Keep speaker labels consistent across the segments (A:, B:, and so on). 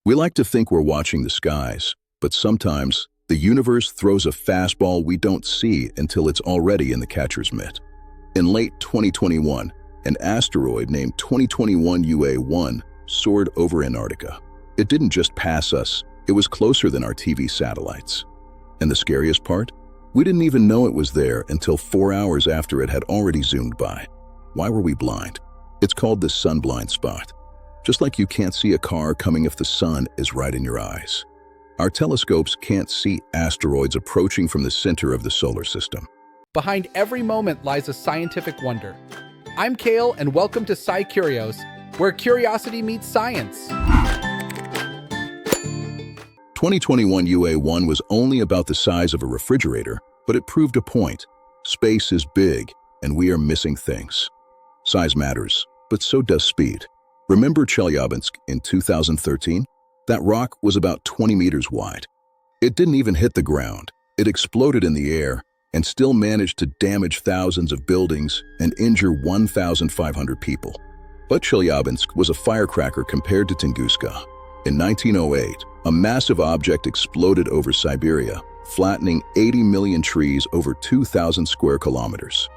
A: We like to think we're watching the skies, but sometimes the universe throws a fastball we don't see until it's already in the catcher's mitt. In late 2021, an asteroid named 2021 UA1 soared over Antarctica. It didn't just pass us, it was closer than our TV satellites. And the scariest part? We didn't even know it was there until 4 hours after it had already zoomed by. Why were we blind? It's called the sun blind spot. Just like you can't see a car coming if the sun is right in your eyes. Our telescopes can't see asteroids approaching from the center of the solar system.
B: Behind every moment lies a scientific wonder. I'm Kale, and welcome to SciCurios, where curiosity meets science.
A: 2021 UA1 was only about the size of a refrigerator, but it proved a point. Space is big, and we are missing things. Size matters, but so does speed. Remember Chelyabinsk in 2013? That rock was about 20 meters wide. It didn't even hit the ground. It exploded in the air and still managed to damage thousands of buildings and injure 1,500 people. But Chelyabinsk was a firecracker compared to Tunguska. In 1908, a massive object exploded over Siberia, flattening 80 million trees over 2,000 square kilometers.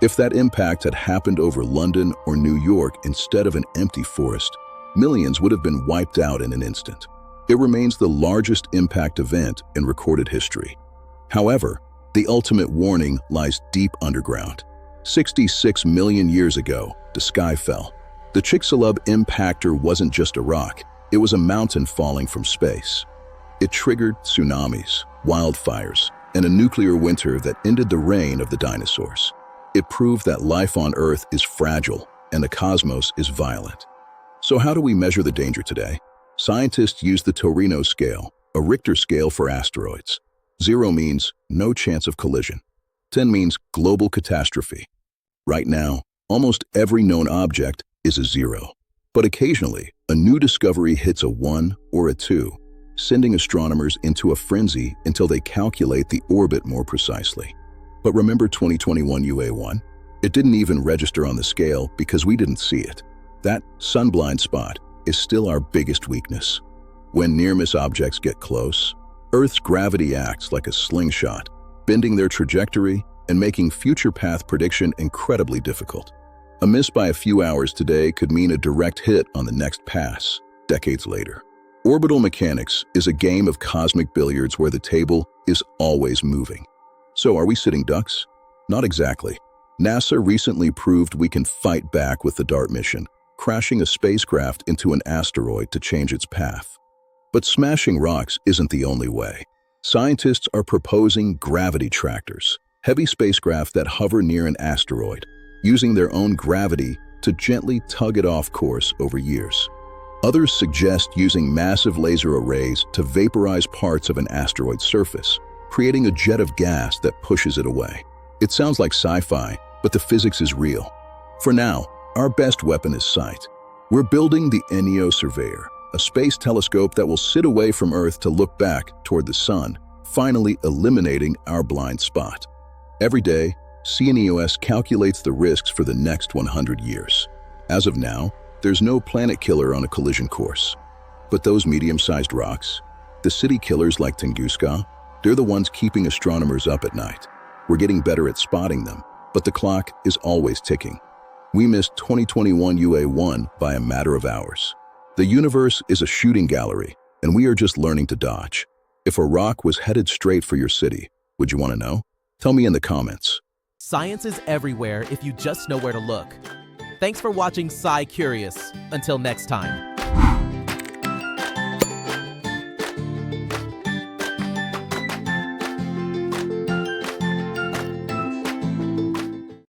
A: If that impact had happened over London or New York instead of an empty forest, millions would have been wiped out in an instant. It remains the largest impact event in recorded history. However, the ultimate warning lies deep underground. 66 million years ago, the sky fell. The Chicxulub impactor wasn't just a rock, it was a mountain falling from space. It triggered tsunamis, wildfires, and a nuclear winter that ended the reign of the dinosaurs. It proved that life on Earth is fragile and the cosmos is violent. So how do we measure the danger today? Scientists use the Torino scale, a Richter scale for asteroids. 0 means no chance of collision. 10 means global catastrophe. Right now, almost every known object is a 0. But occasionally, a new discovery hits a 1 or a 2, sending astronomers into a frenzy until they calculate the orbit more precisely. But remember 2021 UA1? It didn't even register on the scale because we didn't see it. That sun blind spot is still our biggest weakness. When near-miss objects get close, Earth's gravity acts like a slingshot, bending their trajectory and making future path prediction incredibly difficult. A miss by a few hours today could mean a direct hit on the next pass, decades later. Orbital mechanics is a game of cosmic billiards where the table is always moving. So are we sitting ducks? Not exactly. NASA recently proved we can fight back with the DART mission, crashing a spacecraft into an asteroid to change its path. But smashing rocks isn't the only way. Scientists are proposing gravity tractors, heavy spacecraft that hover near an asteroid, using their own gravity to gently tug it off course over years. Others suggest using massive laser arrays to vaporize parts of an asteroid's surface, creating a jet of gas that pushes it away. It sounds like sci-fi, but the physics is real. For now, our best weapon is sight. We're building the NEOCC, a space telescope that will sit away from Earth to look back toward the sun, finally eliminating our blind spot. Every day, CNEOS calculates the risks for the next 100 years. As of now, there's no planet killer on a collision course. But those medium-sized rocks, the city killers like Tunguska, they're the ones keeping astronomers up at night. We're getting better at spotting them, but the clock is always ticking. We missed 2021 UA1 by a matter of hours. The universe is a shooting gallery, and we are just learning to dodge. If a rock was headed straight for your city, would you want to know? Tell me in the comments.
C: Science is everywhere if you just know where to look. Thanks for watching SciCurious. Until next time.